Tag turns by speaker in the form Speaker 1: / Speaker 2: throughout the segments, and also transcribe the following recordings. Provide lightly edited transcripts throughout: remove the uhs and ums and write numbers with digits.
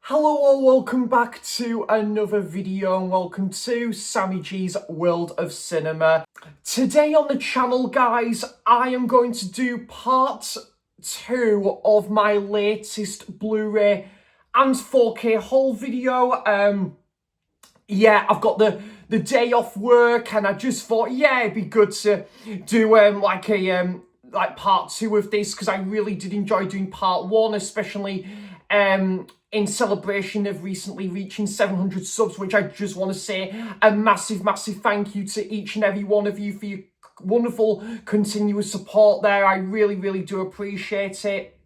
Speaker 1: Hello all, welcome back to another video and welcome to Sammy G's World of Cinema. Today on the channel, guys, I am going to do part 2 of my latest Blu-ray and 4K haul video. I've got the day off work and I just thought, it'd be good to do like part 2 of this because I really did enjoy doing part 1, especially in celebration of recently reaching 700 subs, which I just want to say a massive thank you to each and every one of you for your wonderful continuous support there. I really do appreciate it.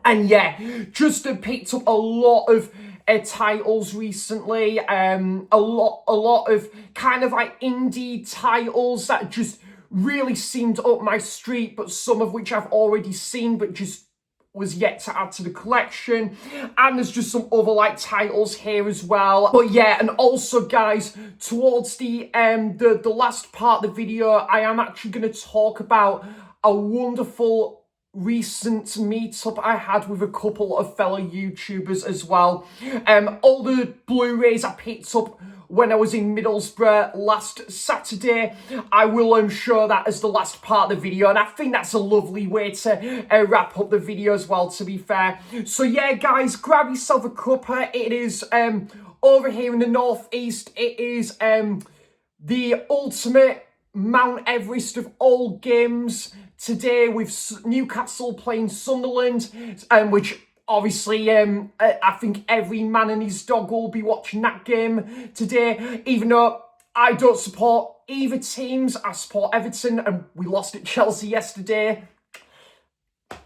Speaker 1: And just picked up a lot of titles recently, a lot of kind of like indie titles that just really seemed up my street, but some of which I've already seen, but just was yet to add to the collection. And there's just some other like titles here as well. But and also guys, towards the last part of the video, I am actually going to talk about a wonderful recent meetup I had with a couple of fellow YouTubers as well. All the Blu-rays I picked up when I was in Middlesbrough last Saturday, I will show that as the last part of the video, and I think that's a lovely way to wrap up the video as well, to be fair. So guys, grab yourself a cuppa. It is over here in the northeast, it is the ultimate Mount Everest of all games today, with Newcastle playing Sunderland, which obviously, I think every man and his dog will be watching that game today, even though I don't support either teams. I support Everton, and we lost at Chelsea yesterday.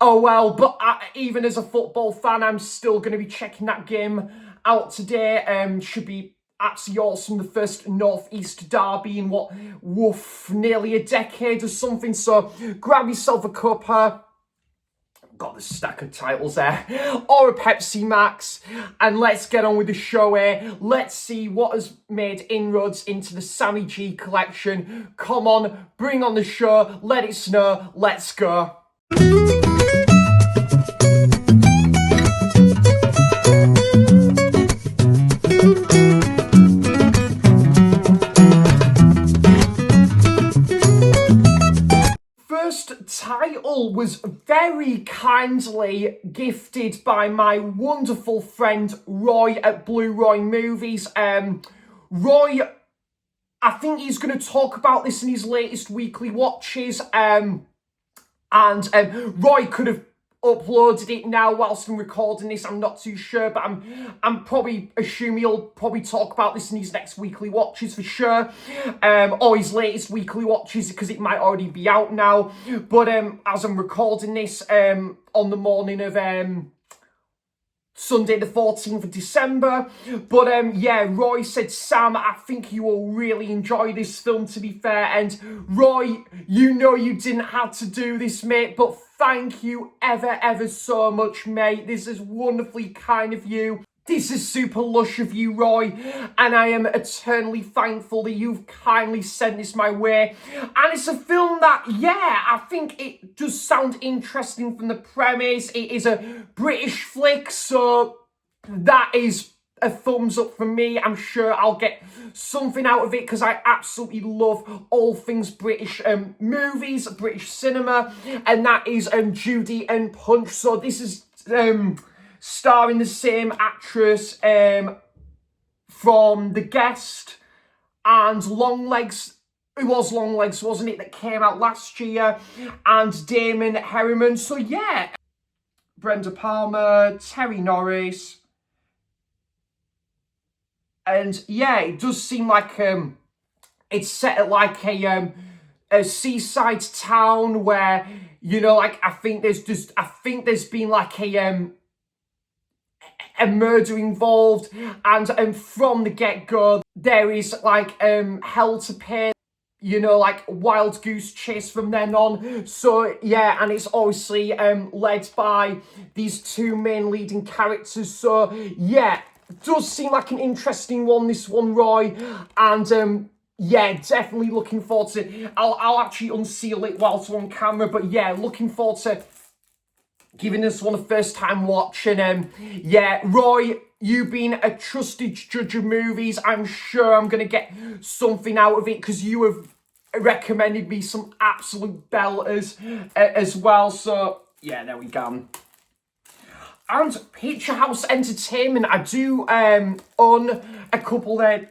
Speaker 1: Oh well, but even as a football fan, I'm still going to be checking that game out today. Should be absolutely awesome. The first Northeast derby in nearly a decade or something. So grab yourself a cuppa. Got the stack of titles there, or a Pepsi Max, and let's get on with the show here. Let's see what has made inroads into the Sammy G collection. Come on, bring on the show, let it snow, let's go. Title was very kindly gifted by my wonderful friend Roy at Blu-Ray Movies. Roy, I think he's going to talk about this in his latest weekly watches, and Roy could have uploaded it now whilst I'm recording this. I'm not too sure, but I'm probably assuming he'll probably talk about this in his next weekly watches for sure, or his latest weekly watches, because it might already be out now. But as I'm recording this on the morning of Sunday the 14th of December. But Roy said, Sam, I think you will really enjoy this film, to be fair. And Roy, you know you didn't have to do this, mate, but thank you ever so much, mate. This is wonderfully kind of you. This is super lush of you, Roy, and I am eternally thankful that you've kindly sent this my way. And it's a film that, I think it does sound interesting from the premise. It is a British flick, so that is a thumbs up from me. I'm sure I'll get something out of it because I absolutely love all things British movies, British cinema, and that is Judy and Punch. So this is starring the same actress from The Guest and Longlegs. It was Longlegs, wasn't it, that came out last year, and Damon Herriman. So Brenda Palmer, Terry Norris, and it does seem like it's set at like a seaside town where, you know, like I think there's been like a murder involved, and from the get-go there is like hell to pay, you know, like wild goose chase from then on. So and it's obviously led by these two main leading characters. So does seem like an interesting one, this one, Roy, and definitely looking forward to it. I'll actually unseal it whilst we're on camera, but looking forward to giving this one a first time watch. And Roy, you being a trusted judge of movies, I'm sure I'm going to get something out of it because you have recommended me some absolute belters as well. So, yeah, there we go. And Picture House Entertainment, I do own a couple of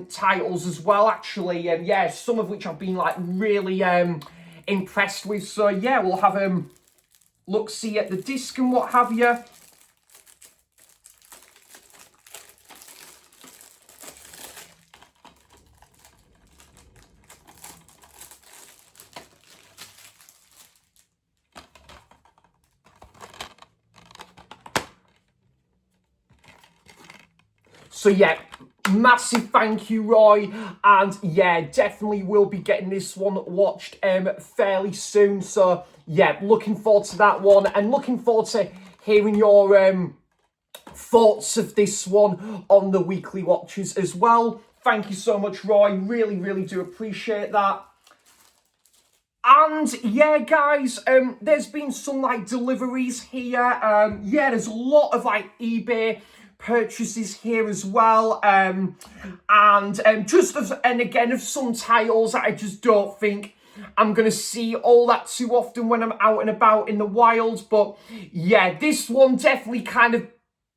Speaker 1: titles as well, actually. Yeah, some of which I've been, like, really impressed with. So, yeah, we'll have look-see at the disc and what have you. So yeah, massive thank you, Roy, and yeah, definitely will be getting this one watched fairly soon. So yeah, looking forward to that one, and looking forward to hearing your thoughts of this one on the weekly watches as well. Thank you so much, Roy. Really, really do appreciate that. And yeah, guys, there's been some like deliveries here. Yeah, there's a lot of like eBay purchases here as well, and again of some titles that I just don't think I'm gonna see all that too often when I'm out and about in the wild. But yeah, this one definitely kind of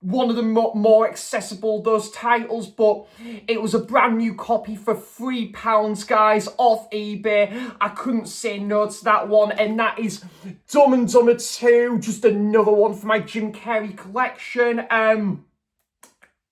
Speaker 1: one of the more accessible, those titles, but it was a brand new copy for £3, guys, off eBay. I couldn't say no to that one, and that is Dumb and Dumber 2, just another one for my Jim Carrey collection.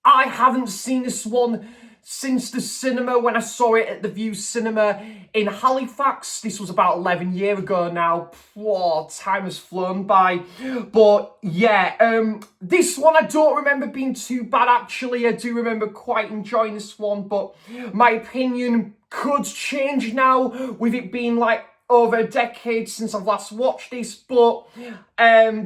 Speaker 1: I haven't seen this one since the cinema, when I saw it at the View Cinema in Halifax. This was about 11 years ago now. Whoa, time has flown by. But yeah, this one I don't remember being too bad, actually. I do remember quite enjoying this one, but my opinion could change now with it being like over a decade since I've last watched this, but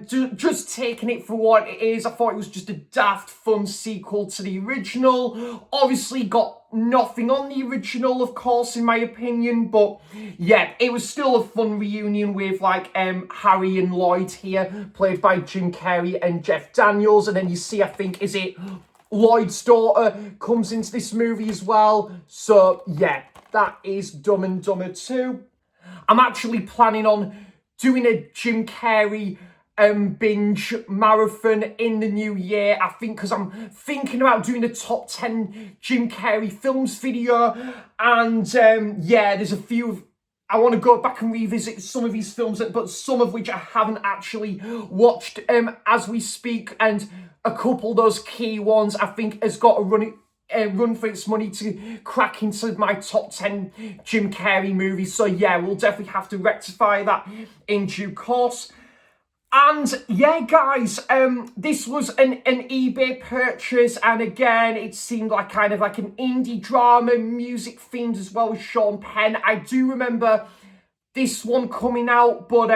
Speaker 1: just taking it for what it is, I thought it was just a daft fun sequel to the original. Obviously got nothing on the original, of course, in my opinion, but yeah, it was still a fun reunion with like Harry and Lloyd here, played by Jim Carrey and Jeff Daniels, and then you see, I think, is it Lloyd's daughter comes into this movie as well. So yeah, that is Dumb and Dumber 2. I'm actually planning on doing a Jim Carrey binge marathon in the new year. I think because I'm thinking about doing the top 10 Jim Carrey films video. And yeah, there's a few. I want to go back and revisit some of his films, but some of which I haven't actually watched as we speak. And a couple of those key ones I think has got to run for its money to crack into my top 10 Jim Carrey movies. So yeah, we'll definitely have to rectify that in due course. And yeah, guys, this was an eBay purchase, and again, it seemed like kind of like an indie drama, music themed as well with Sean Penn. I do remember this one coming out, but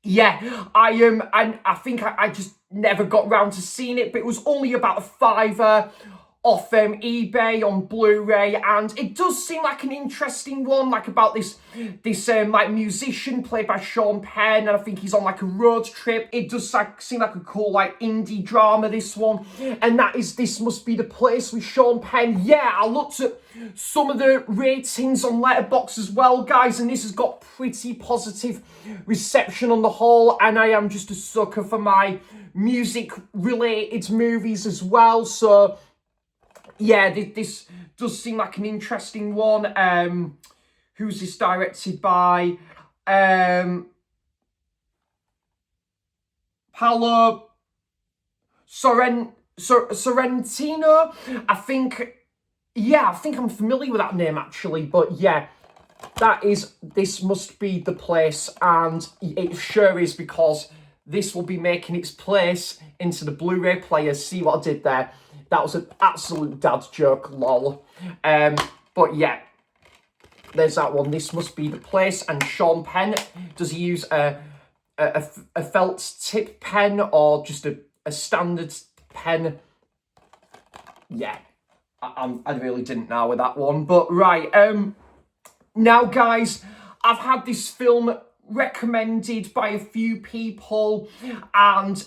Speaker 1: yeah, I think I just never got round to seeing it, but it was only about a £5 off eBay on Blu-ray, and it does seem like an interesting one, like about this like musician played by Sean Penn, and I think he's on like a road trip. It does seem like a cool like indie drama, this one, and that is This Must Be the Place with Sean Penn. Yeah, I looked at some of the ratings on Letterboxd as well, guys, and this has got pretty positive reception on the whole, and I am just a sucker for my music-related movies as well, so yeah, this does seem like an interesting one. Who's this directed by? Paolo Sorrentino. I think I'm familiar with that name, actually. But yeah, that is This Must Be the Place, and it sure is, because this will be making its place into the Blu-ray player. See what I did there? That was an absolute dad joke, lol. But yeah, there's that one. This Must Be the Place. And Sean Penn, does he use a felt tip pen or just a standard pen? Yeah, I really didn't know with that one. But right, now guys, I've had this film recommended by a few people, and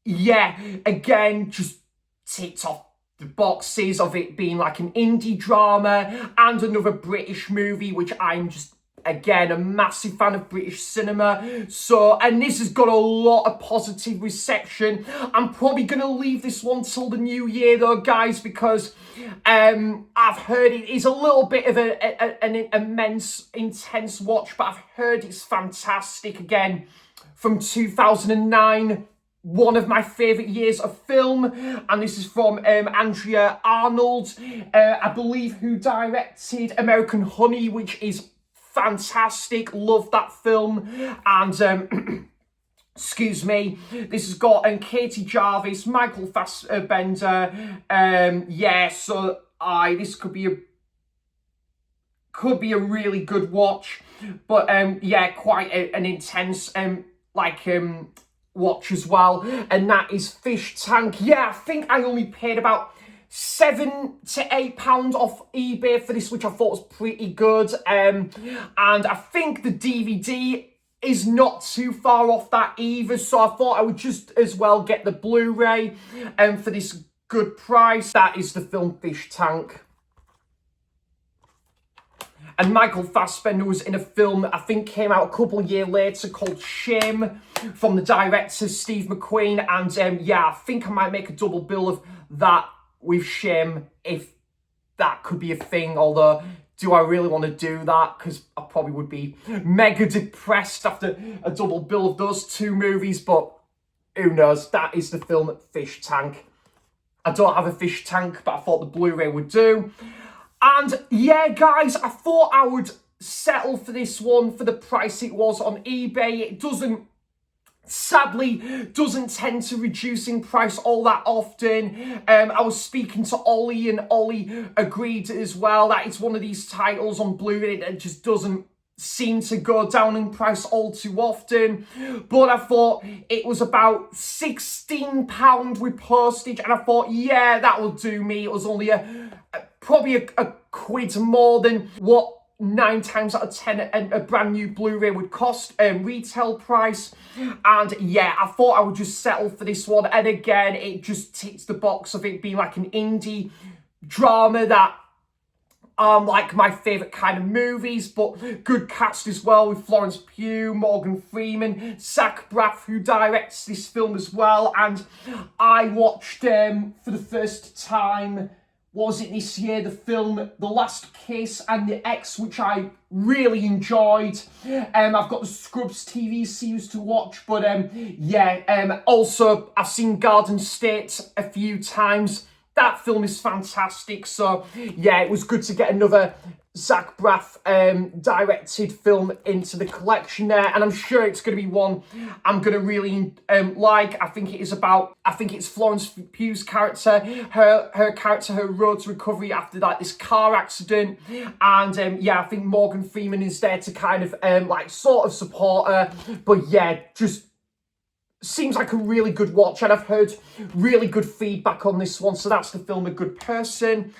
Speaker 1: yeah, again, just ticked off the boxes of it being like an indie drama and another British movie, which I'm just, again, a massive fan of British cinema. So, and this has got a lot of positive reception. I'm probably going to leave this one till the new year though, guys, because I've heard it is a little bit of an immense, intense watch, but I've heard it's fantastic. Again, from 2009. One of my favourite years of film, and this is from Andrea Arnold, I believe, who directed American Honey, which is fantastic. Love that film. And excuse me, this has got Katie Jarvis, Michael Fassbender. Yeah, so this could be a really good watch, but yeah, quite an intense watch as well, and that is Fish Tank. Yeah, I think I only paid about £7 to £8 off eBay for this, which I thought was pretty good. And I think the DVD is not too far off that either, so I thought I would just as well get the Blu-ray for this good price. That is the film Fish Tank. And Michael Fassbender was in a film, I think came out a couple of years later, called Shame, from the director Steve McQueen. And yeah, I think I might make a double bill of that with Shame, if that could be a thing. Although, do I really want to do that? Because I probably would be mega depressed after a double bill of those two movies. But who knows? That is the film Fish Tank. I don't have a fish tank, but I thought the Blu-ray would do. And yeah, guys, I thought I would settle for this one for the price it was on eBay. It sadly doesn't tend to reduce in price all that often. I was speaking to Ollie, and Ollie agreed as well that it's one of these titles on Blu-ray that just doesn't seem to go down in price all too often. But I thought it was about £16 with postage, and I thought, yeah, that will do me. It was only probably a quid more than what 9 times out of 10 a brand new Blu-ray would cost retail price. And yeah, I thought I would just settle for this one. And again, it just ticks the box of it being like an indie drama that like my favourite kind of movies, but good cast as well, with Florence Pugh, Morgan Freeman, Zach Braff, who directs this film as well. And I watched for the first time, was it this year, the film The Last Kiss and the Ex, which I really enjoyed. I've got the Scrubs TV series to watch, but yeah, also I've seen Garden State a few times. That film is fantastic. So yeah, it was good to get another Zach Braff directed film into the collection there, and I'm sure it's going to be one I'm going to really like. I think it's Florence Pugh's character, her character, her road to recovery after this car accident. And yeah, I think Morgan Freeman is there to kind of like sort of support her. But yeah, just seems like a really good watch, and I've heard really good feedback on this one. So that's the film A Good Person.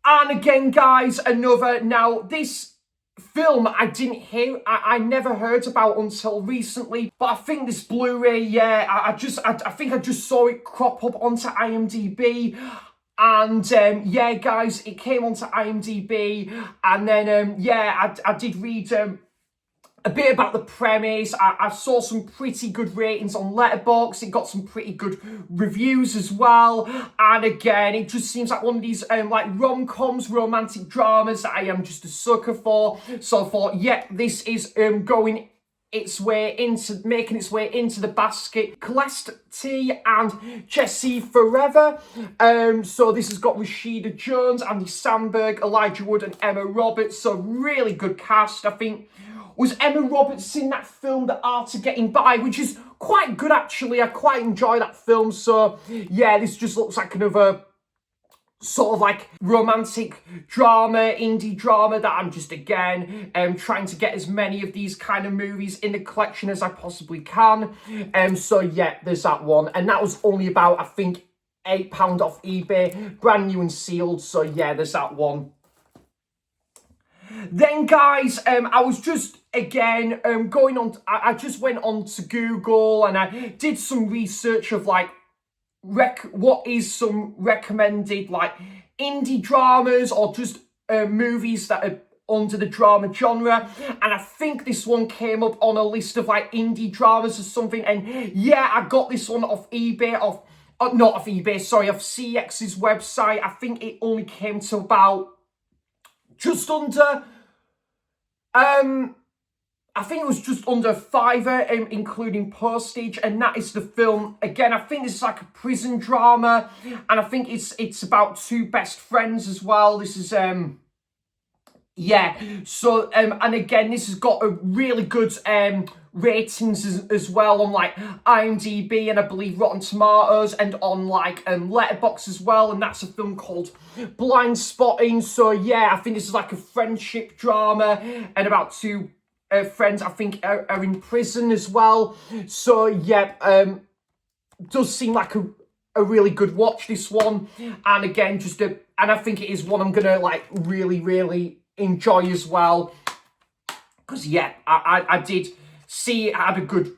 Speaker 1: And again, guys, now this film I never heard about until recently, but I think this Blu-ray, yeah, I think I just saw it crop up onto IMDb. And yeah, guys, it came onto IMDb, and then yeah, I did read a bit about the premise. I saw some pretty good ratings on Letterboxd. It got some pretty good reviews as well. And again, it just seems like one of these like rom-coms, romantic dramas that I am just a sucker for. So I thought, yeah, this is making its way into the basket. Celeste T and Jessie Forever. So this has got Rashida Jones, Andy Samberg, Elijah Wood, and Emma Roberts. So really good cast. I think, was Emma Roberts in that film, The Art of Getting By, which is quite good, actually. I quite enjoy that film. So, yeah, this just looks like another sort of like romantic drama, indie drama that I'm just, again, trying to get as many of these kind of movies in the collection as I possibly can. So, yeah, there's that one. And that was only about, I think, £8 off eBay, brand new and sealed. So, yeah, there's that one. Then, guys, I was just, again, going on, I just went on to Google and I did some research of, like, what is some recommended, like, indie dramas or just movies that are under the drama genre, and I think this one came up on a list of, like, indie dramas or something, and yeah, I got this one off eBay, not off eBay, sorry, off CX's website. I think it only came to about just under, I think it was just under £5, including postage, and that is the film. Again, I think this is like a prison drama, and I think it's about two best friends as well. This is, yeah, so, and again, this has got a really good ratings as well on, like, IMDb and I believe Rotten Tomatoes, and on, like, Letterboxd as well, and that's a film called Blind Spotting. So yeah, I think this is like a friendship drama and about two friends, I think, are in prison as well. So yeah, does seem like a really good watch, this one, and again, and I think it is one I'm gonna, like, really enjoy as well, because yeah, I did see it had a good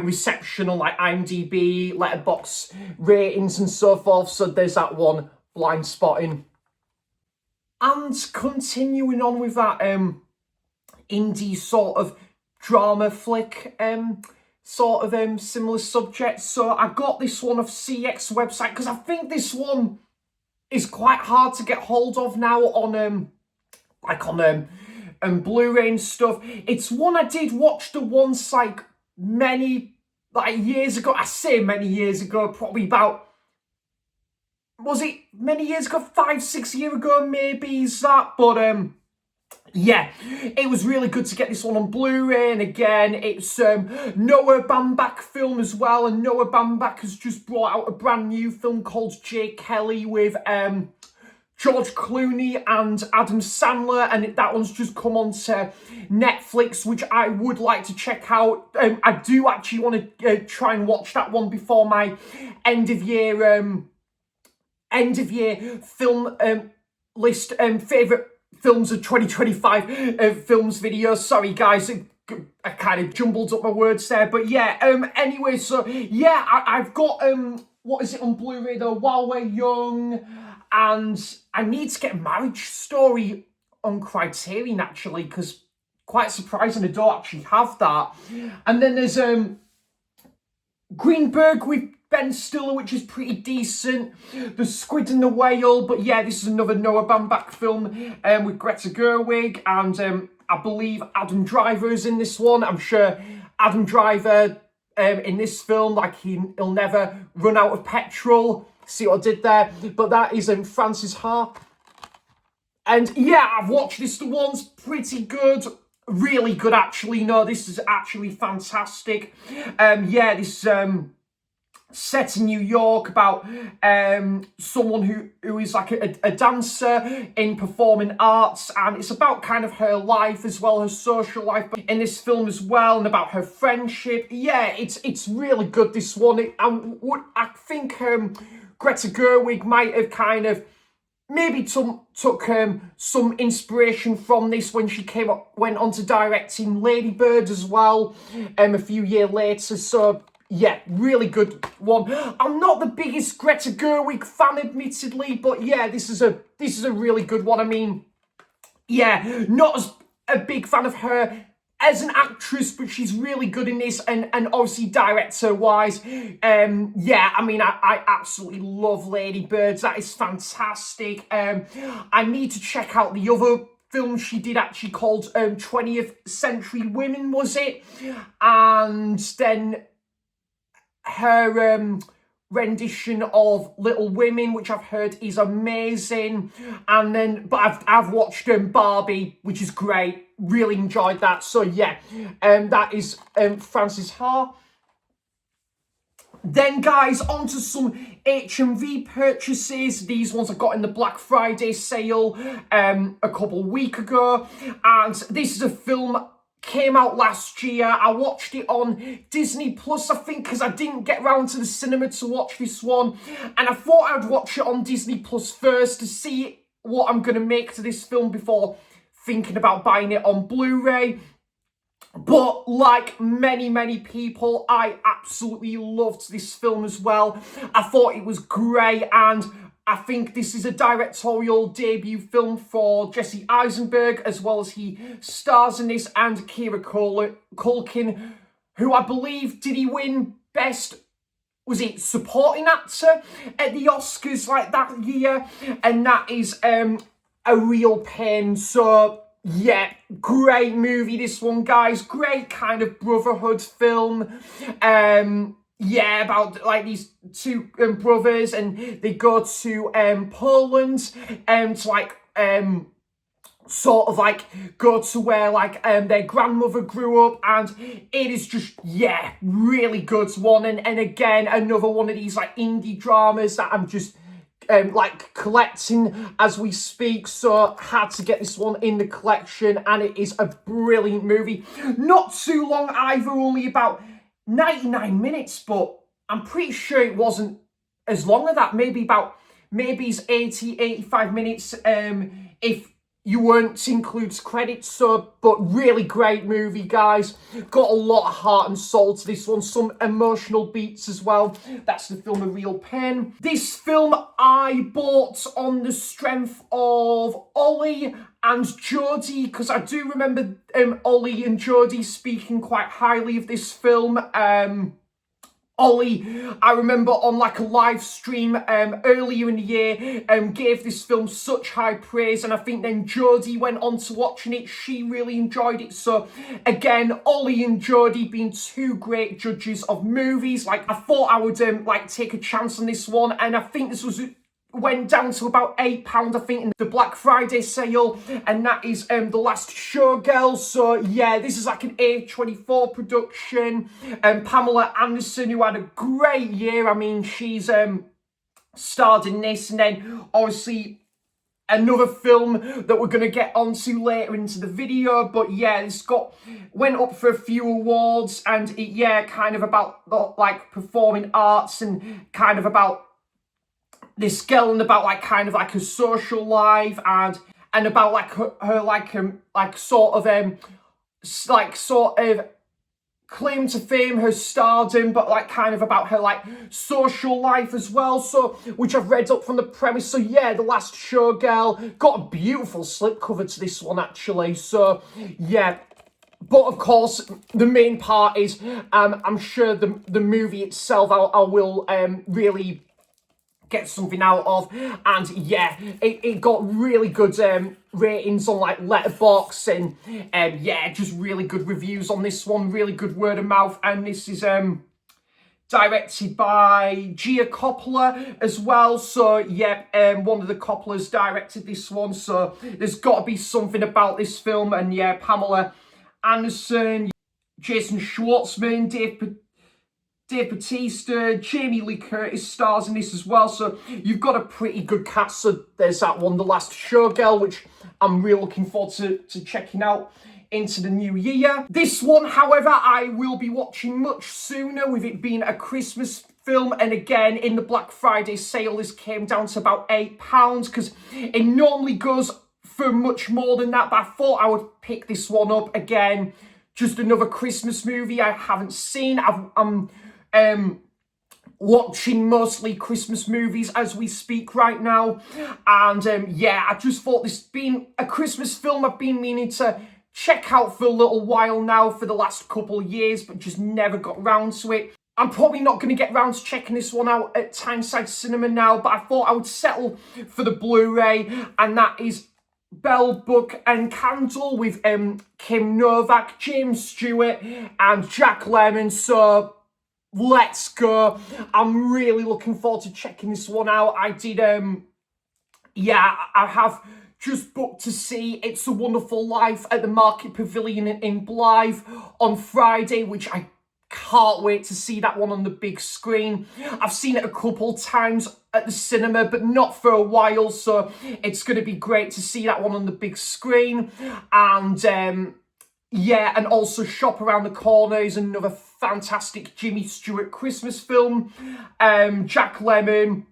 Speaker 1: reception on, like, IMDb, Letterboxd ratings and so forth. So there's that one, Blind Spotting. And continuing on with that indie sort of drama flick, sort of similar subject. So I got this one off CX website because I think this one is quite hard to get hold of now on like on Blu-ray and stuff. It's one I did watch the once, like, many, like, years ago. I say many years ago, probably about, was it many years ago? 5-6 years ago, maybe, is that? But yeah, it was really good to get this one on Blu-ray, and again, it's Noah Baumbach film as well, and Noah Baumbach has just brought out a brand new film called Jay Kelly with George Clooney and Adam Sandler, and that one's just come on to Netflix, which I would like to check out. I do actually want to try and watch that one before my end of year film list, favourite films of 2025 films video. Sorry guys, I kind of jumbled up my words there, but yeah, anyway, so yeah, I've got, what is it on Blu-ray though? While We're Young, and I need to get Marriage Story on Criterion, actually, because quite surprising I don't actually have that. And then there's Greenberg with Ben Stiller, which is pretty decent. The Squid and the Whale, but yeah, this is another Noah Baumbach film with Greta Gerwig, and I believe Adam Driver is in this one. I'm sure Adam Driver in this film, like, he'll never run out of petrol. See what I did there? But that is Frances Ha. And yeah, I've watched this the once, pretty good. Really good, actually. No, this is actually fantastic. Yeah, this set in New York about someone who is like a dancer in performing arts, and it's about kind of her life as well, her social life in this film as well, and about her friendship. Yeah, it's really good, this one. I think Greta Gerwig might have kind of maybe took some inspiration from this when she went on to directing Lady Bird as well a few years later. So yeah, really good one. I'm not the biggest Greta Gerwig fan, admittedly, but yeah, this is a really good one. I mean, yeah, not as a big fan of her as an actress, but she's really good in this, and obviously director-wise, yeah, I mean, I absolutely love Lady Birds. That is fantastic. I need to check out the other film she did, actually, called 20th Century Women, was it? And then her rendition of Little Women, which I've heard is amazing. And then, but I've watched Barbie, which is great. Really enjoyed that. So yeah, that is Frances Ha. Then guys, on to some HMV purchases. These ones I got in the Black Friday sale a couple weeks ago. And this is a film, came out last year. I watched it on Disney Plus, I think, because I didn't get round to the cinema to watch this one. And I thought I'd watch it on Disney Plus first to see what I'm going to make to this film before thinking about buying it on Blu-ray. But like many people, I absolutely loved this film as well. I thought it was great, and I think this is a directorial debut film for Jesse Eisenberg, as well as he stars in this, and Kira Culkin, who I believe, did he win Best, was it supporting actor at the Oscars like that year? And that is a real pain. So yeah, great movie this one, guys. Great kind of brotherhood film. Yeah, about like these two brothers, and they go to Poland to like sort of like go to where like their grandmother grew up, and it is just, yeah, really good one. And again, another one of these like indie dramas that I'm just like collecting as we speak, so had to get this one in the collection, and it is a brilliant movie. Not too long either, only about 99 minutes, but I'm pretty sure it wasn't as long as that. Maybe it's 85 minutes if you weren't includes credits. So, but really great movie, guys. Got a lot of heart and soul to this one. Some emotional beats as well. That's the film A Real Pain. This film I bought on the strength of Ollie and Jodie, because I do remember Ollie and Jodie speaking quite highly of this film. Ollie, I remember on like a live stream earlier in the year, gave this film such high praise, and I think then Jodie went on to watching it. She really enjoyed it. So again, Ollie and Jodie being two great judges of movies, like I thought I would like take a chance on this one, and I think this went down to about £8, I think, in the Black Friday sale, and that is The Last Showgirl. So yeah, this is like an A24 production. Pamela Anderson, who had a great year. I mean, she's starred in this, and then obviously another film that we're going to get onto later into the video. But yeah, it's went up for a few awards, and it, yeah, kind of about like performing arts, and kind of about this girl, and about like kind of like her social life, and about like her like sort of claim to fame, her stardom, but like kind of about her like social life as well. So, which I've read up from the premise. So yeah, The Last Showgirl, got a beautiful slipcover to this one actually. So yeah. But of course, the main part is I'm sure the movie itself I will really get something out of, and yeah, it got really good ratings on like Letterboxd, and yeah, just really good reviews on this one, really good word of mouth. And this is directed by Gia Coppola as well. So yeah, one of the Coppolas directed this one, so there's got to be something about this film. And yeah, Pamela Anderson, Jason Schwartzman, Dave Bautista, Jamie Lee Curtis stars in this as well. So you've got a pretty good cast. So there's that one, The Last Showgirl, which I'm really looking forward to checking out into the new year. This one, however, I will be watching much sooner, with it being a Christmas film. And again, in the Black Friday sale, this came down to about £8, because it normally goes for much more than that. But I thought I would pick this one up again. Just another Christmas movie I haven't seen. I'm watching mostly Christmas movies as we speak right now, and yeah, I just thought this being a Christmas film I've been meaning to check out for a little while now, for the last couple of years, but just never got round to it. I'm probably not going to get round to checking this one out at Tyneside Cinema now, but I thought I would settle for the Blu-ray, and that is Bell, Book and Candle, with Kim Novak, James Stewart and Jack Lemmon. So let's go. I'm really looking forward to checking this one out. I did, yeah, I have just booked to see It's a Wonderful Life at the Market Pavilion in Blythe on Friday, which I can't wait to see that one on the big screen. I've seen it a couple times at the cinema, but not for a while, so it's going to be great to see that one on the big screen. And yeah, and also Shop Around the Corner is another fantastic Jimmy Stewart Christmas film. Jack Lemmon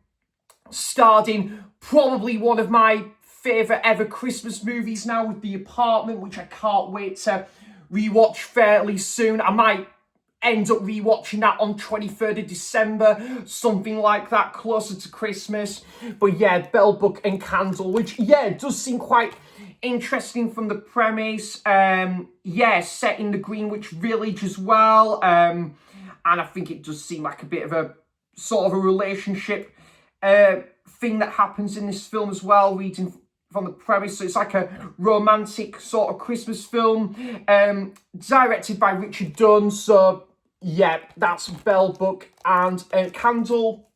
Speaker 1: starred in probably one of my favourite ever Christmas movies now with The Apartment, which I can't wait to rewatch fairly soon. I might end up rewatching that on 23rd of December, something like that, closer to Christmas. But yeah, Bell, Book and Candle, which, yeah, does seem quite interesting from the premise. Yeah, set in the Greenwich Village as well. And I think it does seem like a bit of a sort of a relationship thing that happens in this film as well, reading from the premise. So it's like a romantic sort of Christmas film, directed by Richard Dunn. So yeah, that's Bell, Book and Candle.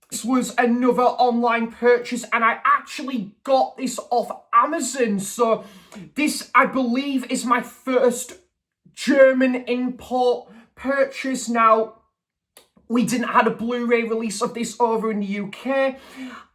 Speaker 1: This was another online purchase, and I actually got this off Amazon. So this, I believe, is my first German import purchase. Now, we didn't have a Blu-ray release of this over in the UK,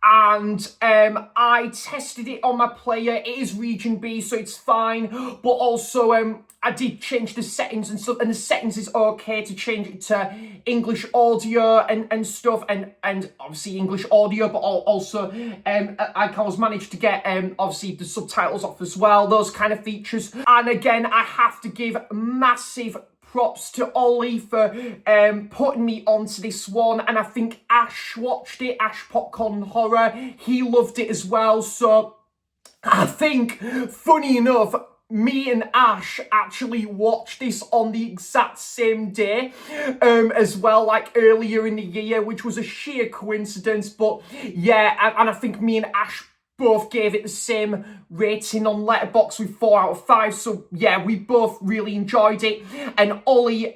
Speaker 1: and I tested it on my player. It is region B, so it's fine, but also I did change the settings and stuff, and the settings is okay to change it to English audio and stuff, and obviously English audio, but also I can always manage to get obviously the subtitles off as well, those kind of features. And again, I have to give massive props to Ollie for putting me onto this one, and I think Ash watched it, Ash Popcorn Horror, he loved it as well. So I think, funny enough, me and Ash actually watched this on the exact same day as well, like earlier in the year, which was a sheer coincidence. But yeah, and I think me and Ash both gave it the same rating on Letterboxd with 4 out of 5. So yeah, we both really enjoyed it. And Ollie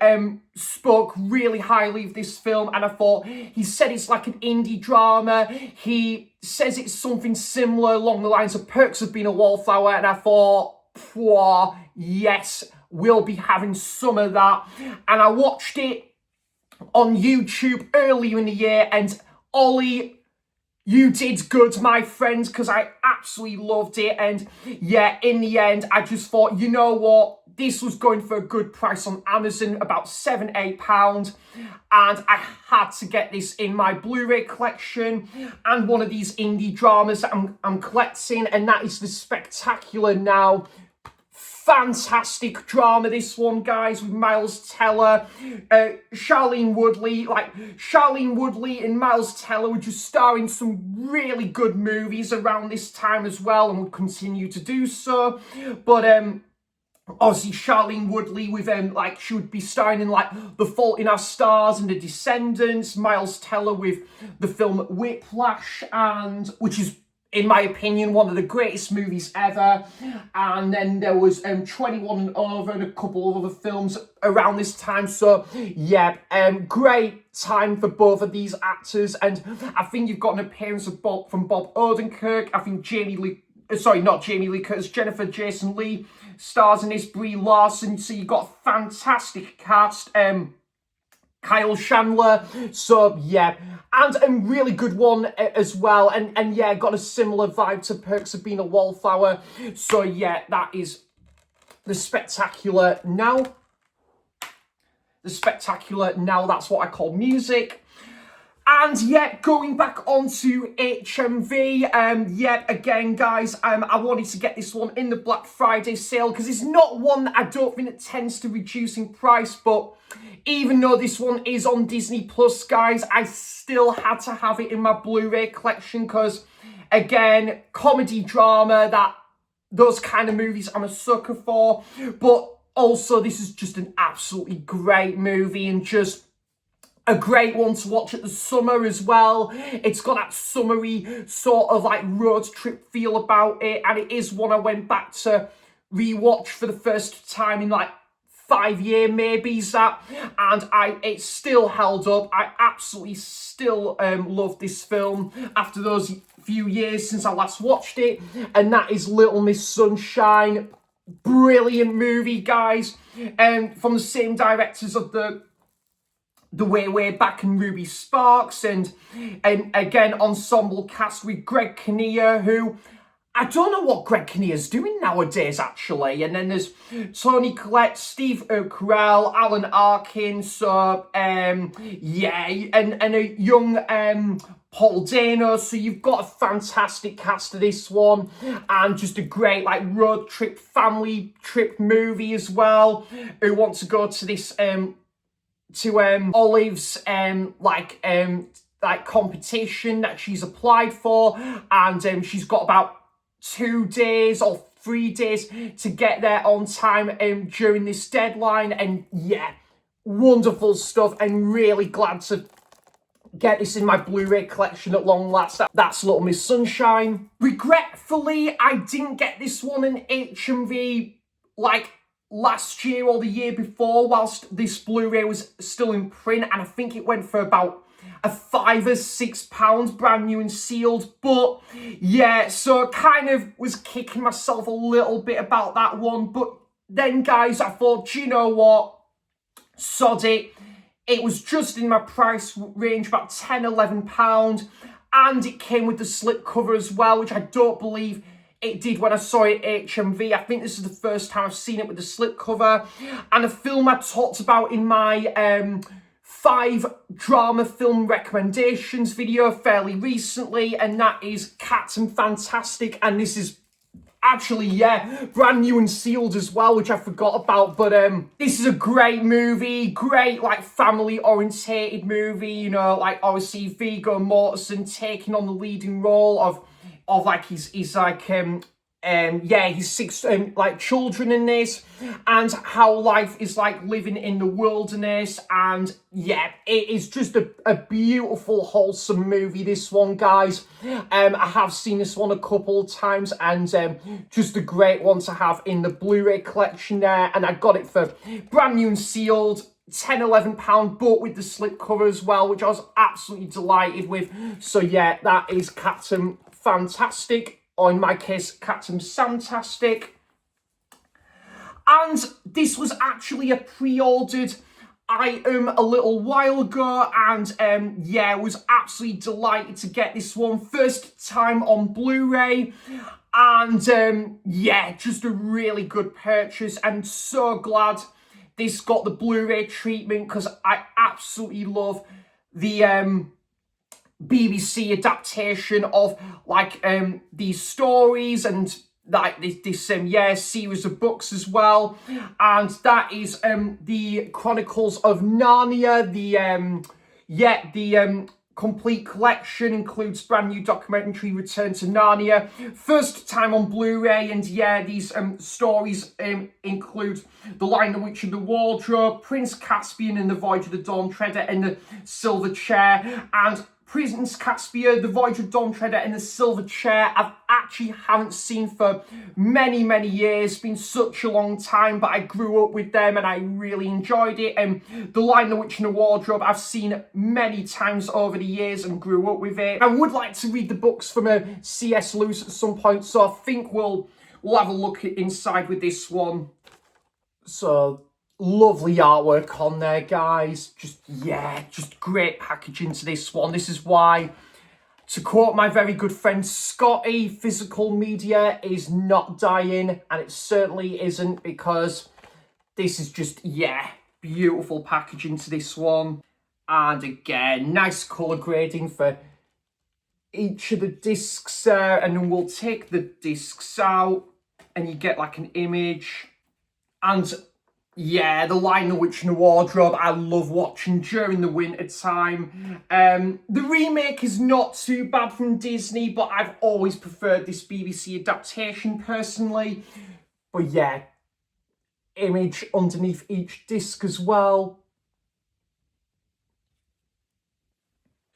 Speaker 1: spoke really highly of this film, and I thought, he said it's like an indie drama. He says it's something similar along the lines of Perks of Being a Wallflower, and I thought, yes, we'll be having some of that. And I watched it on YouTube earlier in the year, and Ollie, you did good, my friend, because I absolutely loved it. And yeah, in the end, I just thought, you know what? This was going for a good price on Amazon, about £7-8. And I had to get this in my Blu-ray collection and one of these indie dramas that I'm collecting. And that is The Spectacular Now. Fantastic drama, this one, guys, with Miles Teller, Shailene Woodley. Like, Shailene Woodley and Miles Teller were just starring some really good movies around this time as well, and would continue to do so. But obviously Shailene Woodley with like, she would be starring in like The Fault in Our Stars and The Descendants. Miles Teller with the film Whiplash, and which is, in my opinion, one of the greatest movies ever. And then there was 21 and Over and a couple of other films around this time. So yeah, great time for both of these actors. And I think you've got an appearance of from Bob Odenkirk. I think Jennifer Jason Leigh stars in this, Brie Larson. So you've got a fantastic cast. Kyle Chandler. So yeah, and a really good one as well, and yeah, got a similar vibe to Perks of Being a Wallflower. So yeah, that is The Spectacular Now. The Spectacular Now, that's what I call music. And yet, going back onto HMV, yet again, guys, I wanted to get this one in the Black Friday sale, because it's not one that I don't think it tends to reduce in price, but even though this one is on Disney Plus, guys, I still had to have it in my Blu-ray collection, because, again, comedy drama, those kind of movies I'm a sucker for, but also this is just an absolutely great movie, and just a great one to watch at the summer as well. It's got that summery sort of like road trip feel about it, and it is one I went back to rewatch for the first time in like 5 years maybe, and it still held up. I absolutely still love this film after those few years since I last watched it, and that is Little Miss Sunshine. Brilliant movie, guys, from the same directors of the Way Back and Ruby Sparks, and again, ensemble cast with Greg Kinnear, who I don't know what Greg Kinnear's doing nowadays, actually. And then there's Tony Collette, Steve Carell, Alan Arkin, so, yeah, and a young Paul Dano. So you've got a fantastic cast of this one, and just a great, like, road trip, family trip movie as well. Who want to go to this, Olive's, like competition that she's applied for, and she's got about 2 days or 3 days to get there on time during this deadline. And yeah, wonderful stuff, and really glad to get this in my Blu-ray collection at long last. That's Little Miss Sunshine. Regretfully, I didn't get this one in HMV like last year or the year before, whilst this Blu-ray was still in print, and I think it went for about a £5 or £6, brand new and sealed. But yeah, so kind of was kicking myself a little bit about that one. But then, guys, I thought, do you know what? Sod it. It was just in my price range, about £10, £11. And it came with the slipcover as well, which I don't believe it did when I saw it at HMV. I think this is the first time I've seen it with the slipcover. And a film I talked about in my 5 drama film recommendations video fairly recently, and that is Captain Fantastic. And this is actually, yeah, brand new and sealed as well, which I forgot about. But this is a great movie, great, like, family orientated movie, you know, like, obviously Viggo Mortensen taking on the leading role of like he's like yeah, his 6 like children in this, and how life is like living in the wilderness. And yeah, it is just a beautiful, wholesome movie, this one, guys. I have seen this one a couple of times, and just a great one to have in the Blu-ray collection there. And I got it for brand new and sealed, £10-11, but with the slipcover as well, which I was absolutely delighted with. So yeah, that is Captain Fantastic, or in my case, Captain Samtastic. And this was actually a pre-ordered item a little while ago, and yeah, was absolutely delighted to get this one. First time on Blu-ray, and yeah, just a really good purchase, and so glad this got the Blu-ray treatment, because I absolutely love the BBC adaptation of like these stories, and like this yeah, series of books as well. And that is the Chronicles of Narnia. The yeah, the complete collection includes brand new documentary Return to Narnia, first time on Blu-ray. And yeah, these stories include The Lion, the Witch and the Wardrobe, Prince Caspian and the Voyage of the Dawn Treader and the Silver Chair, and Prince Caspian, The Voyage of Dawn Treader and the Silver Chair I actually haven't seen for many, many years. It's been such a long time, but I grew up with them and I really enjoyed it. And The Lion, the Witch and the Wardrobe I've seen many times over the years and grew up with it. I would like to read the books from a C.S. Lewis at some point, so I think we'll have a look inside with this one. So lovely artwork on there, guys. Just, yeah, just great packaging to this one. This is why, to quote my very good friend Scotty, physical media is not dying, and it certainly isn't, because this is just, yeah, beautiful packaging to this one. And again, nice colour grading for each of the discs there, and then we'll take the discs out and you get like an image. And yeah, The Lion, the Witch and the Wardrobe I love watching during the winter time. The remake is not too bad from Disney, but I've always preferred this BBC adaptation personally. But yeah, image underneath each disc as well.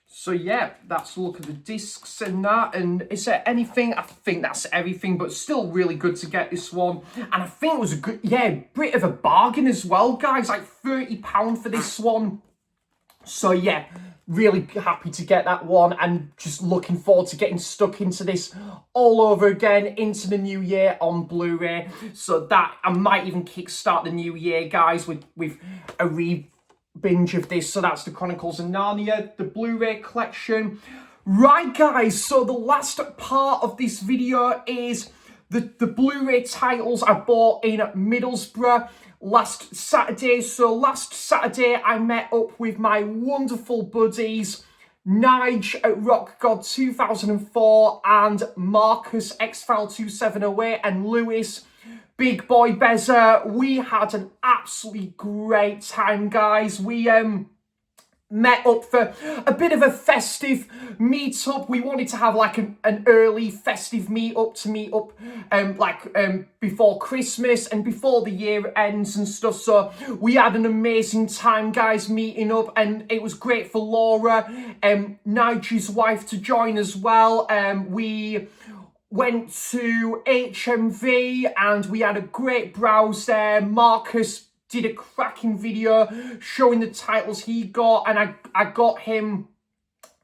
Speaker 1: So yeah, that's a look at the discs and that. And is there anything? I think that's everything, but still really good to get this one. And I think it was a good, yeah, bit of a bargain as well, guys. Like £30 for this one. So yeah, really happy to get that one, and just looking forward to getting stuck into this all over again into the new year on Blu-ray. So that I might even kickstart the new year, guys, with a binge of this. So that's the Chronicles of Narnia, the Blu-ray collection. Right guys, so the last part of this video is the Blu-ray titles I bought in Middlesbrough last Saturday. So last Saturday I met up with my wonderful buddies Nige at Rock God 2004 and Marcus X-File 2708 and Lewis Big Boy Bezza. We had an absolutely great time, guys. We met up for a bit of a festive meet-up. We wanted to have like an early festive meet-up to meet up before Christmas and before the year ends and stuff. So we had an amazing time, guys, meeting up, and it was great for Laura, Nigel's wife, to join as well. We went to HMV and we had a great browse there. Marcus did a cracking video showing the titles he got, and I got him.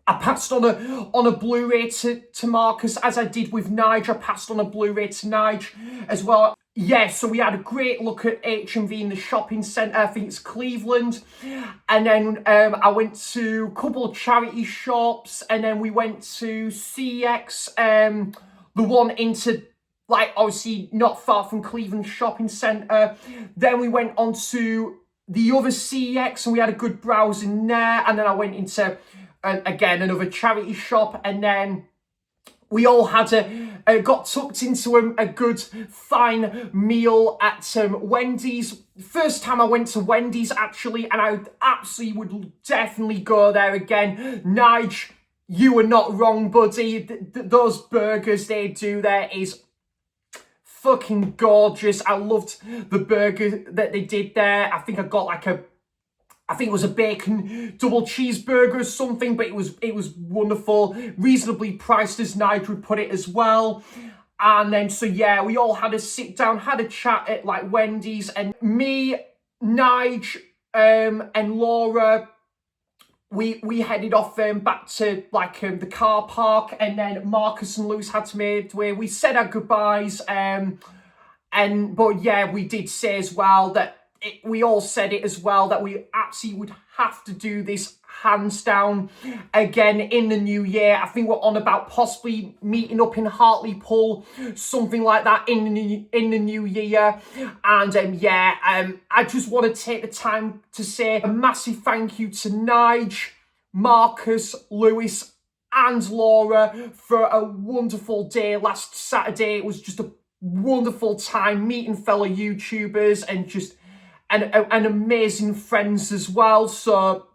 Speaker 1: I passed on a Blu-ray to Marcus, as I did with Nige. I passed on a Blu-ray to Nige as well. Yeah, so we had a great look at HMV in the shopping centre. I think it's Cleveland. And then I went to a couple of charity shops, and then we went to CX, the one into, like, obviously not far from Cleveland Shopping Centre. Then we went on to the other CX and we had a good browse in there. And then I went into, again, another charity shop. And then we all had got tucked into a good, fine meal at Wendy's. First time I went to Wendy's, actually, and I absolutely would definitely go there again. Nige, you were not wrong, buddy. Those burgers they do there is fucking gorgeous. I loved the burger that they did there. I think I got like I think it was a bacon double cheeseburger or something, but it was wonderful, reasonably priced, as Nige would put it as well. And then, so yeah, we all had a sit down, had a chat at like Wendy's, and me, Nige, and Laura, we headed off back to like the car park, and then Marcus and Lewis had to make way. We said our goodbyes, but yeah, we did say as well that we all said it as well that we absolutely would have to do this hands down again in the new year. I think we're on about possibly meeting up in Hartlepool, something like that in the new year. And yeah, I just want to take the time to say a massive thank you to Nige, Marcus, Lewis and Laura for a wonderful day last Saturday. It was just a wonderful time meeting fellow YouTubers and just an amazing friends as well. So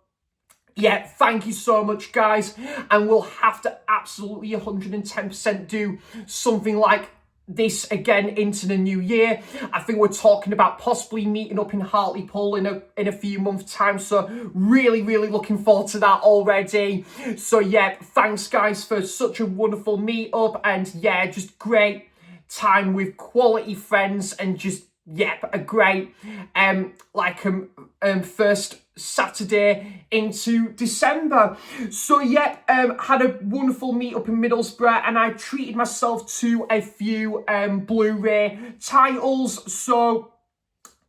Speaker 1: yeah, thank you so much, guys. And we'll have to absolutely 110% do something like this again into the new year. I think we're talking about possibly meeting up in Hartlepool in a few months' time. So really, really looking forward to that already. So yeah, thanks, guys, for such a wonderful meet-up. And yeah, just great time with quality friends and just, yep, a great first Saturday into December. So yep, had a wonderful meet up in Middlesbrough, and I treated myself to a few Blu-ray titles. So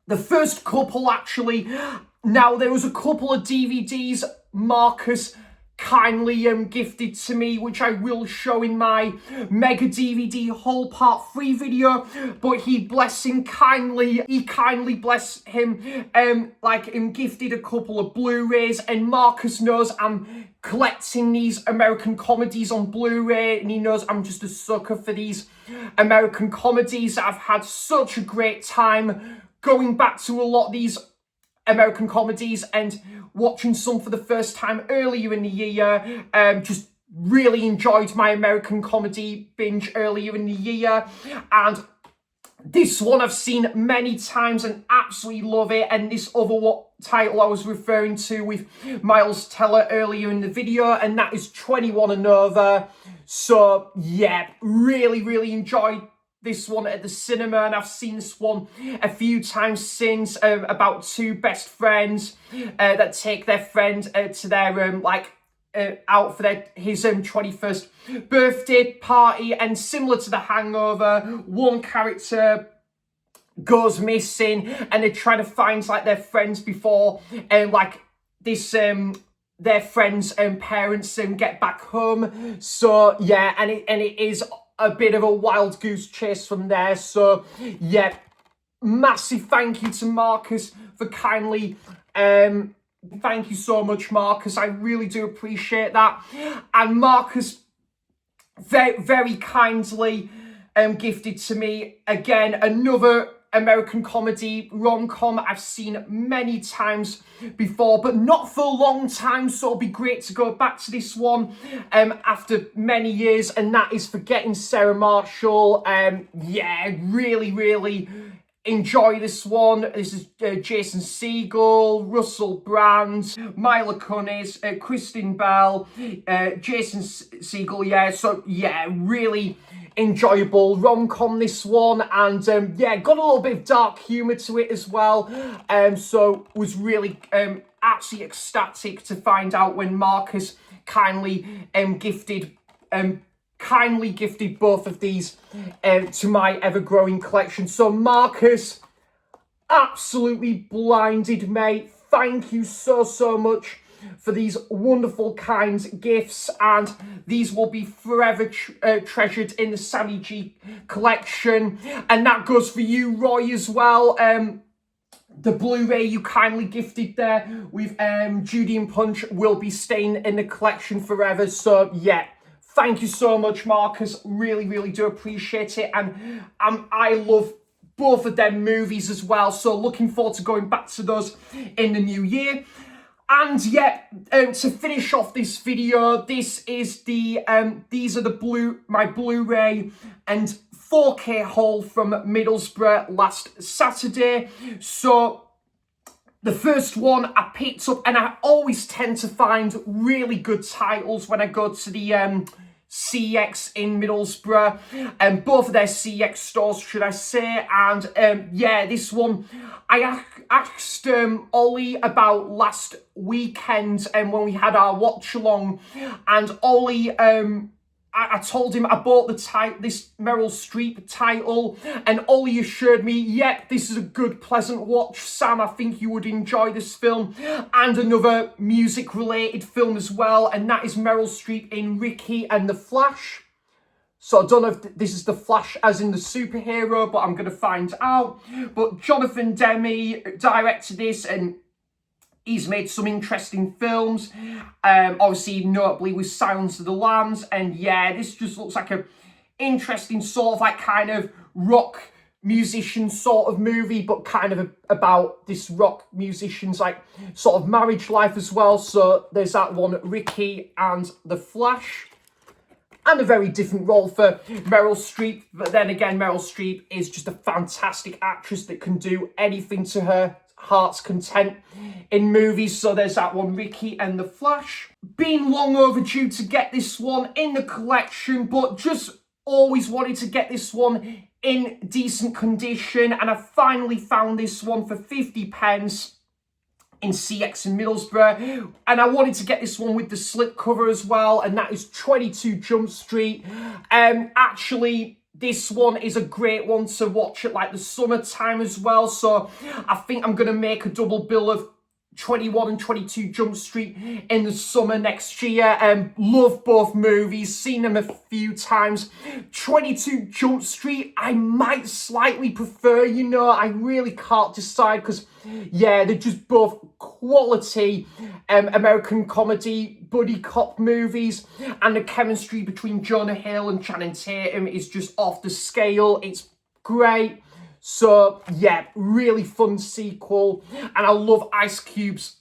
Speaker 1: the first couple, actually, now there was a couple of DVDs Marcus kindly gifted to me, which I will show in my mega DVD haul part 3 video, but he kindly blessed him, gifted a couple of Blu-rays. And Marcus knows I'm collecting these American comedies on Blu-ray, and he knows I'm just a sucker for these American comedies. I've had such a great time going back to a lot of these American comedies and watching some for the first time earlier in the year. Just really enjoyed my American comedy binge earlier in the year, and this one I've seen many times and absolutely love it. And this other title I was referring to with Miles Teller earlier in the video, and that is 21 and Over. So yeah, really, really enjoyed this one at the cinema, and I've seen this one a few times since, about two best friends that take their friend to their out for his 21st birthday party, and similar to The Hangover, one character goes missing and they're trying to find like their friends before this their friends and parents and get back home. So yeah, and it is a bit of a wild goose chase from there. So yeah, massive thank you to Marcus for kindly thank you so much, Marcus. I really do appreciate that. And Marcus very, very kindly gifted to me again another American comedy rom-com I've seen many times before, but not for a long time, so it'll be great to go back to this one after many years, and that is Forgetting Sarah Marshall. Yeah, really enjoy this one. This is Jason Segel, Russell Brand, Mila Kunis, Kristen Bell, Jason Segel. Yeah, so yeah, really enjoyable rom-com, this one. And yeah, got a little bit of dark humour to it as well. So was really absolutely ecstatic to find out when Marcus kindly gifted both of these to my ever-growing collection. So Marcus, absolutely blinded, mate. Thank you so much for these wonderful, kind gifts, and these will be forever treasured in the Sammy G collection. And that goes for you, Roy, as well. The Blu-ray you kindly gifted there with Judy and Punch will be staying in the collection forever. So yeah, thank you so much, Marcus. Really do appreciate it. And I love both of them movies as well. So looking forward to going back to those in the new year. And yeah, to finish off this video, this is the these are my Blu-ray and 4K haul from Middlesbrough last Saturday. So the first one I picked up, and I always tend to find really good titles when I go to the CX in Middlesbrough, and both of their CX stores, should I say. And yeah, this one I asked Ollie about last weekend, and when we had our watch along, and Ollie I told him I bought this Meryl Streep title, and Ollie assured me, yep, this is a good, pleasant watch, Sam. I think you would enjoy this film. And another music-related film as well, and that is Meryl Streep in Ricky and the Flash. So I don't know if this is the Flash as in the superhero, but I'm going to find out. But Jonathan Demme directed this, and he's made some interesting films, obviously notably with Silence of the Lambs. And yeah, this just looks like a interesting sort of like kind of rock musician sort of movie, but kind of about this rock musician's like sort of marriage life as well. So there's that one, Ricky and the Flash. And a very different role for Meryl Streep. But then again, Meryl Streep is just a fantastic actress that can do anything to her heart's content in movies. So there's that one, Ricky and the Flash. Been long overdue to get this one in the collection, but just always wanted to get this one in decent condition. And I finally found this one for 50p in CX in Middlesbrough, and I wanted to get this one with the slipcover as well, and that is 22 Jump Street. Actually, this one is a great one to watch at like the summertime as well, so I think I'm going to make a double bill of 21 and 22 Jump Street in the summer next year. Love both movies, seen them a few times. 22 Jump Street, I might slightly prefer, you know, I really can't decide, because yeah, they're just both quality American comedy buddy cop movies, and the chemistry between Jonah Hill and Channing Tatum is just off the scale. It's great. So yeah, really fun sequel, and I love Ice Cube's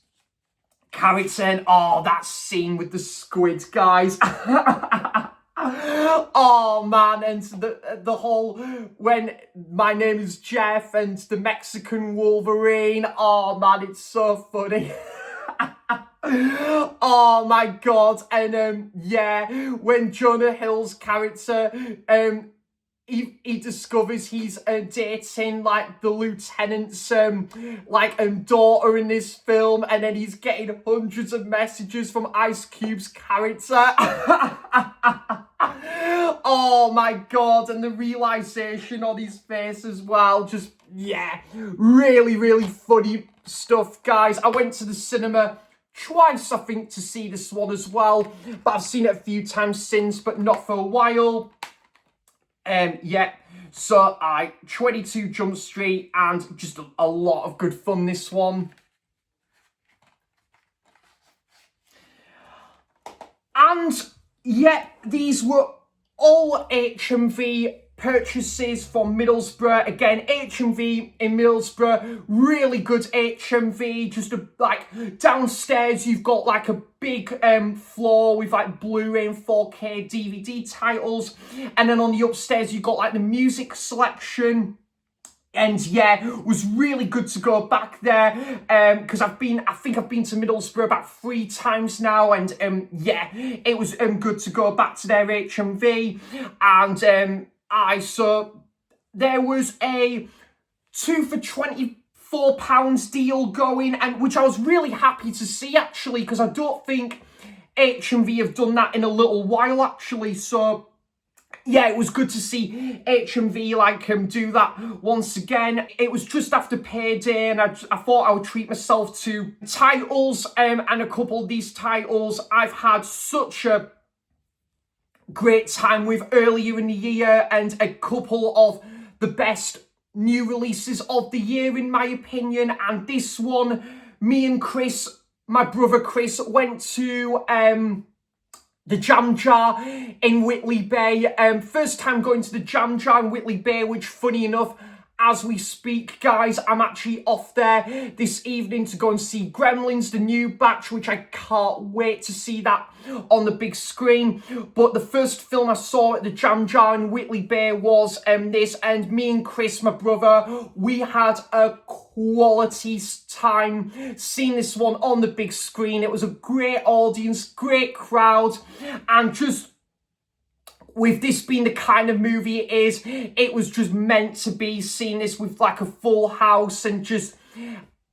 Speaker 1: character, and oh, that scene with the squid, guys. Oh man, and the whole when my name is Jeff and the Mexican Wolverine. Oh man, it's so funny. Oh my god. And yeah, when Jonah Hill's character he discovers he's dating like the lieutenant's daughter in this film, and then he's getting hundreds of messages from Ice Cube's character. Oh my god, and the realization on his face as well, just yeah, really funny stuff, guys. I went to the cinema twice, I think, to see this one as well. But I've seen it a few times since, but not for a while. Yeah, so 22 Jump Street, and just a lot of good fun, this one. And yeah, these were all HMV purchases from Middlesbrough. Again, HMV in Middlesbrough, really good HMV. Just like downstairs, you've got like a big floor with like Blu-ray and 4K DVD titles, and then on the upstairs you've got like the music selection. And yeah, it was really good to go back there, because I think I've been to Middlesbrough about 3 times now, and yeah, it was good to go back to their HMV. And so there was a 2 for £24 deal going, and which I was really happy to see, actually, because I don't think HMV have done that in a little while, actually. So yeah, it was good to see HMV do that once again. It was just after payday, and I thought I would treat myself to titles, and a couple of these titles I've had such a great time with earlier in the year, and a couple of the best new releases of the year, in my opinion. And this one, me and Chris, my brother Chris, went to the Jam Jar in Whitley Bay. First time going to the Jam Jar in Whitley Bay, which, funny enough, as we speak, guys, I'm actually off there this evening to go and see Gremlins, the new batch, which I can't wait to see that on the big screen. But the first film I saw at the Jam Jar in Whitley Bay was this, and me and Chris, my brother, we had a quality time seeing this one on the big screen. It was a great audience, great crowd, and just with this being the kind of movie it is, it was just meant to be. Seeing this with like a full house, and just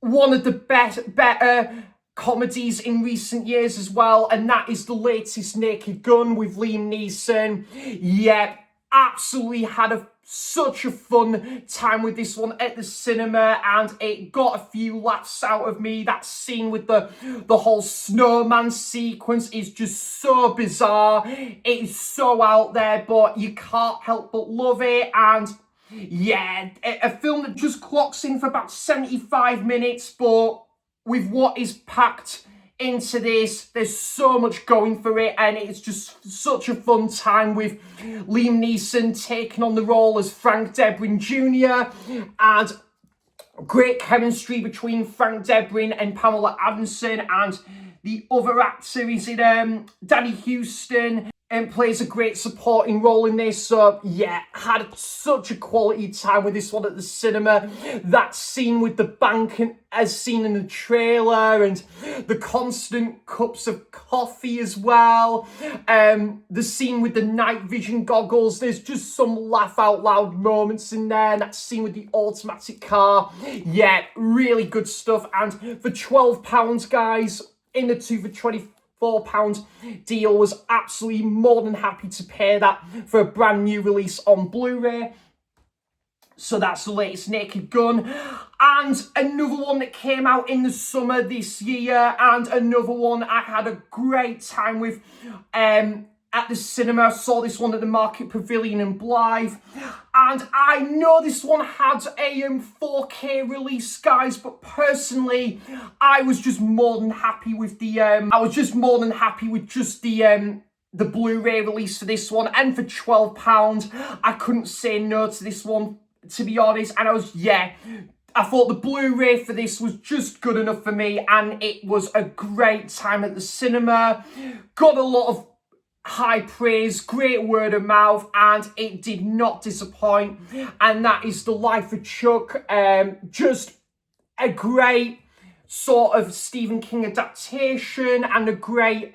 Speaker 1: one of the better comedies in recent years as well, and that is the latest Naked Gun with Liam Neeson. Yeah, absolutely had such a fun time with this one at the cinema, and it got a few laughs out of me. That scene with the whole snowman sequence is just so bizarre. It is so out there, but you can't help but love it. And yeah, a film that just clocks in for about 75 minutes, but with what is packed into this, there's so much going for it, and it's just such a fun time with Liam Neeson taking on the role as Frank Debrin Jr. and great chemistry between Frank Debrin and Pamela Adamson, and the other actor is Danny Houston, and plays a great supporting role in this. So yeah, had such a quality time with this one at the cinema. That scene with the bank, as seen in the trailer, and the constant cups of coffee as well. The scene with the night vision goggles, there's just some laugh out loud moments in there. And that scene with the automatic car, yeah, really good stuff. And for £12, guys, in the 2 for £24 deal, was absolutely more than happy to pay that for a brand new release on Blu-ray. So that's the latest Naked Gun. And another one that came out in the summer this year, and another one I had a great time with at the cinema. I saw this one at the Market Pavilion in Blythe, and I know this one had a 4K release, guys, but personally I was just more than happy with the the Blu-ray release for this one. And for £12 I couldn't say no to this one, to be honest. And I thought the Blu-ray for this was just good enough for me, and it was a great time at the cinema. Got a lot of high praise, great word of mouth, and it did not disappoint. And that is The Life of Chuck. Just a great sort of Stephen King adaptation, and a great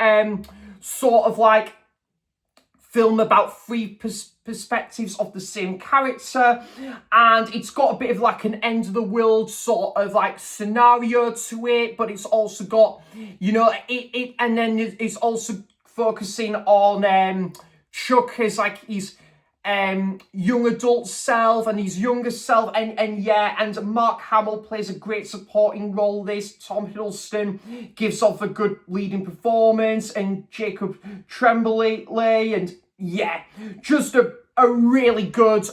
Speaker 1: sort of like film about 3 perspectives of the same character. And it's got a bit of like an end of the world sort of like scenario to it, but it's also got, you know, and then it's also focusing on Chuck as like his young adult self and his younger self, and Mark Hamill plays a great supporting role. This Tom Hiddleston gives off a good leading performance, and Jacob Tremblay, and yeah, just a really good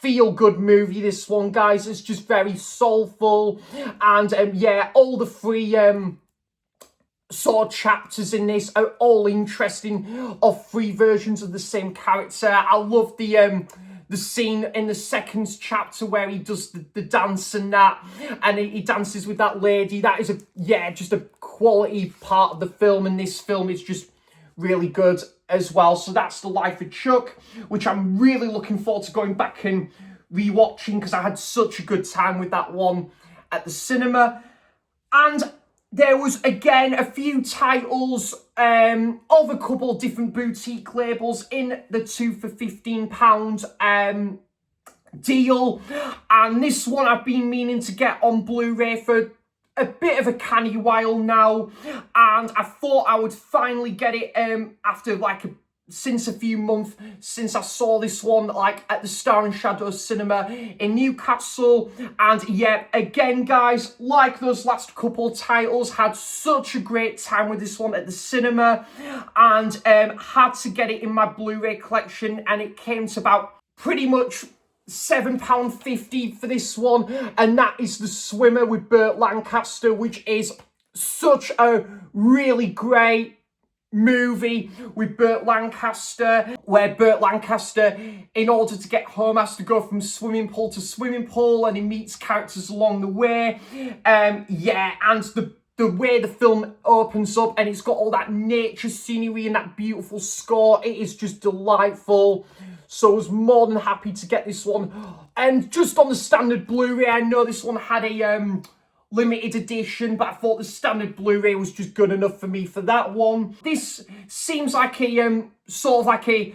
Speaker 1: feel-good movie, this one, guys. It's just very soulful, and yeah, all the three sort of chapters in this are all interesting, of three versions of the same character. I love the scene in the second chapter where he does the dance and that, and he dances with that lady. That is just a quality part of the film, and this film is just really good as well. So that's The Life of Chuck, which I'm really looking forward to going back and rewatching, because I had such a good time with that one at the cinema. And there was, again, a few titles of a couple of different boutique labels in the 2 for £15 deal. And this one I've been meaning to get on Blu-ray for a bit of a canny while now. And I thought I would finally get it after since a few months since I saw this one at the Star and Shadow Cinema in Newcastle. And yeah, again, guys, like those last couple titles, had such a great time with this one at the cinema, and had to get it in my Blu-ray collection, and it came to about pretty much £7.50 for this one, and that is The Swimmer with Burt Lancaster, which is such a really great movie with Burt Lancaster, where Burt Lancaster, in order to get home, has to go from swimming pool to swimming pool, and he meets characters along the way. And the way the film opens up, and it's got all that nature scenery and that beautiful score, it is just delightful. So I was more than happy to get this one. And just on the standard Blu-ray, I know this one had a limited edition, but I thought the standard Blu-ray was just good enough for me for that one. This seems like a sort of like a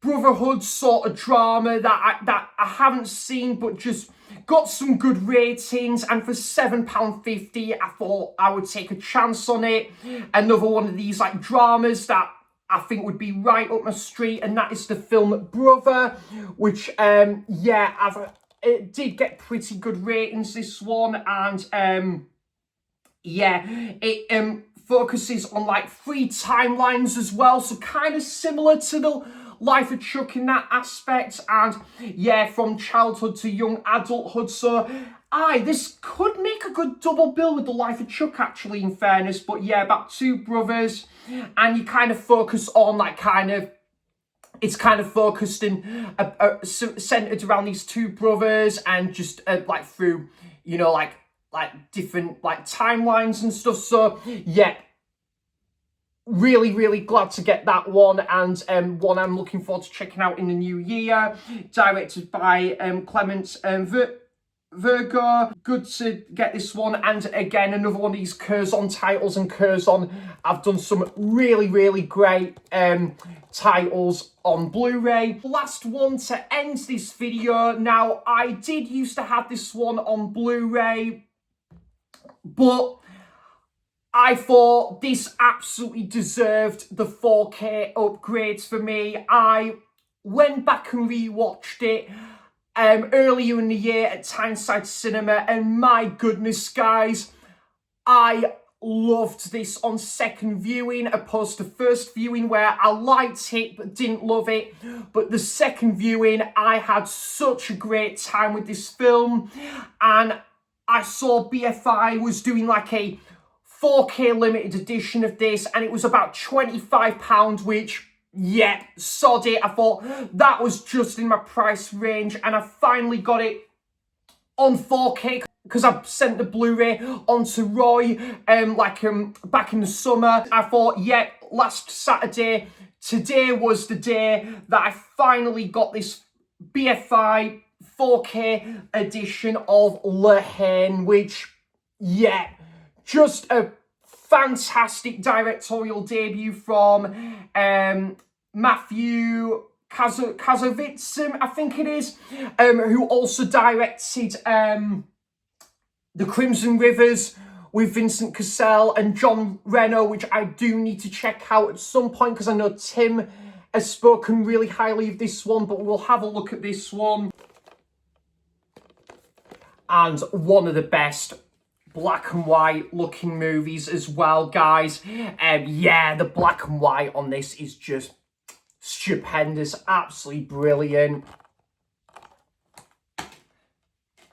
Speaker 1: brotherhood sort of drama that I haven't seen, but just got some good ratings, and for £7.50 I thought I would take a chance on it. Another one of these dramas that I think would be right up my street, and that is the film Brother, which it did get pretty good ratings, this one, and it focuses on 3 timelines as well, so kind of similar to The Life of Chuck in that aspect, and yeah, from childhood to young adulthood. So this could make a good double bill with The Life of Chuck, actually, in fairness. But yeah, about 2 brothers, and you kind of focus on it's kind of focused in centered around these 2 brothers, and just through different timelines and stuff. So yeah, really glad to get that one, and one I'm looking forward to checking out in the new year. Directed by Clement Virgo. Good to get this one, and again, another one of these Curzon titles, and Curzon, I've done some really great titles on Blu-ray. Last one to end this video. Now, I did used to have this one on Blu-ray, but I thought this absolutely deserved the 4K upgrades for me. I went back and rewatched it earlier in the year at Tyneside Cinema, and my goodness, guys, I loved this on second viewing, opposed to first viewing where I liked it but didn't love it. But the second viewing, I had such a great time with this film, and I saw BFI was doing a 4K limited edition of this, and it was about £25, which, yeah, sod it. I thought that was just in my price range, and I finally got it on 4K because I sent the Blu-ray on to Roy back in the summer. I thought, yeah, last Saturday, today was the day that I finally got this BFI 4K edition of La Haine, which, yeah, just a fantastic directorial debut from Matthew Kassovitz, I think it is, who also directed The Crimson Rivers with Vincent Cassel and John Reno, which I do need to check out at some point because I know Tim has spoken really highly of this one, but we'll have a look at this one. And one of the best black and white looking movies as well, guys. Yeah, the black and white on this is just stupendous, absolutely brilliant.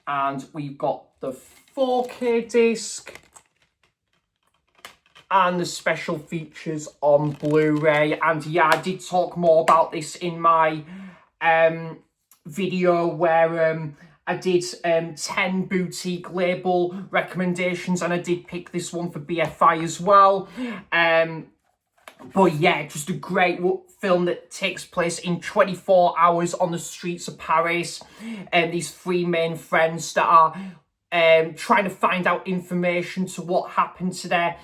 Speaker 1: And we've got the 4K disc and the special features on Blu-ray. And yeah, I did talk more about this in my video where I did 10 boutique label recommendations, and I did pick this one for BFI as well. But yeah, just a great film that takes place in 24 hours on the streets of Paris. And these three main friends that are trying to find out information to what happened to their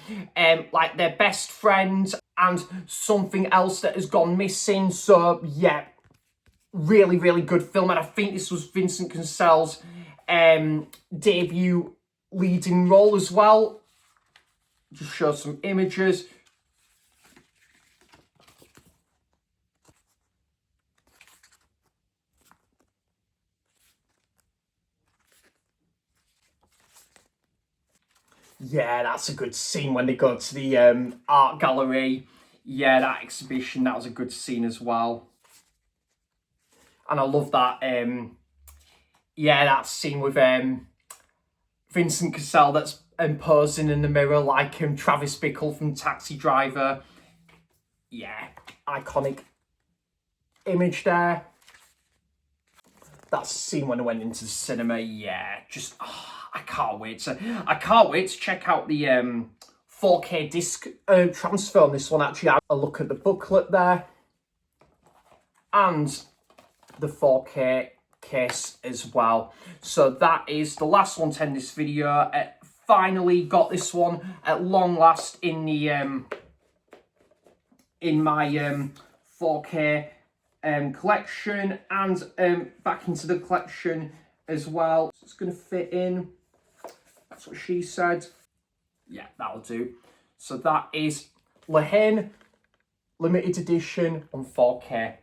Speaker 1: like their best friend and something else that has gone missing. So yeah, really, really good film. And I think this was Vincent Cassel's debut leading role as well. Just show some images. Yeah, that's a good scene when they go to the art gallery. Yeah, that exhibition, that was a good scene as well. And I love that, yeah, that scene with Vincent Cassel that's posing in the mirror like Travis Bickle from Taxi Driver. Yeah, iconic image there. That's the scene when I went into the cinema. Yeah, just I can't wait to check out the 4K disc transfer on this one. Actually, have a look at the booklet there and the 4K case as well. So that is the last one to end this video. Finally got this one at long last in the in my 4K collection, and back into the collection as well. So it's going to fit in. That's what she said. Yeah, that'll do. So that is Lahane limited edition on 4K.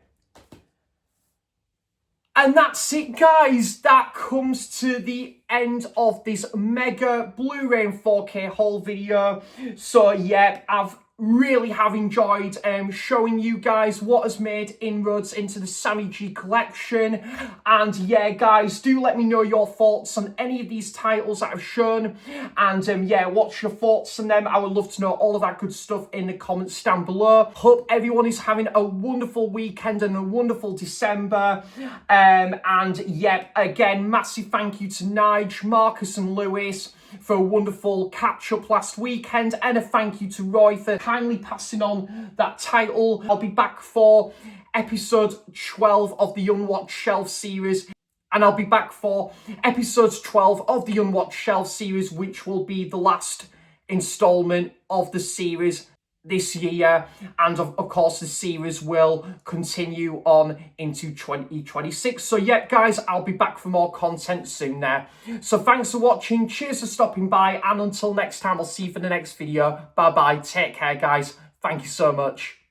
Speaker 1: And that's it, guys. That comes to the end of this mega Blu-ray and 4K haul video. So yeah, I've really have enjoyed showing you guys what has made inroads into the Sammy G collection. And yeah, guys, do let me know your thoughts on any of these titles that I've shown. And yeah, what's your thoughts on them? I would love to know all of that good stuff in the comments down below. Hope everyone is having a wonderful weekend and a wonderful December. And yeah, again, massive thank you to Nige, Marcus and Lewis for a wonderful catch-up last weekend, and a thank you to Roy for kindly passing on that title. I'll be back for episode 12 of the Unwatched Shelf series, and I'll be back for episode 12 of the Unwatched Shelf series, which will be the last installment of the series this year, and of course the series will continue on into 2026. So yeah, guys, I'll be back for more content soon there. So thanks for watching, cheers for stopping by, and until next time, I'll see you for the next video. Bye bye, take care, guys, thank you so much.